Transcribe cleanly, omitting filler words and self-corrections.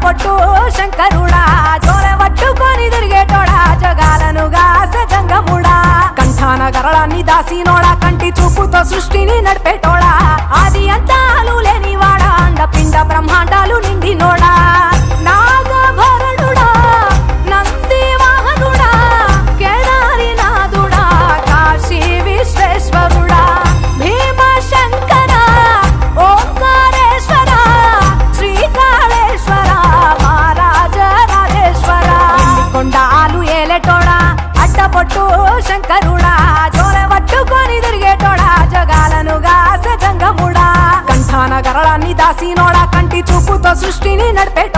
అడ్డపొట్టు శంకరుడా జోలె పట్టుకొని తిరిగేటోడా జగాలను గాసె జంగముడా కంఠాన గరళాన్ని దాసినోడా కంటి చూపుతో సృష్టిని నడిపేటోడా ఆది అంతాలు లేనివాడా అండపిండ బ్రహ్మాండాలు నిండినోడా నాగభరణుడా నంది వాహనుడా కేదారినాథుడా కాశీ విశ్వేశ్వరుడా భీమ శంకర ఓంకారేశ్వర శ్రీకాళేశ్వర మహారాజ రాజేశ్వర కొండాలు ఏలేటోడా అడ్డపొట్టు శంకరుడా జోలె పట్టుకొని తిరిగేటోడా జగాలను గాసె జంగముడా కంఠాన గరళాన్ని దాసినోడా కంటి చూపుతో సృష్టిని నడిపేటోడా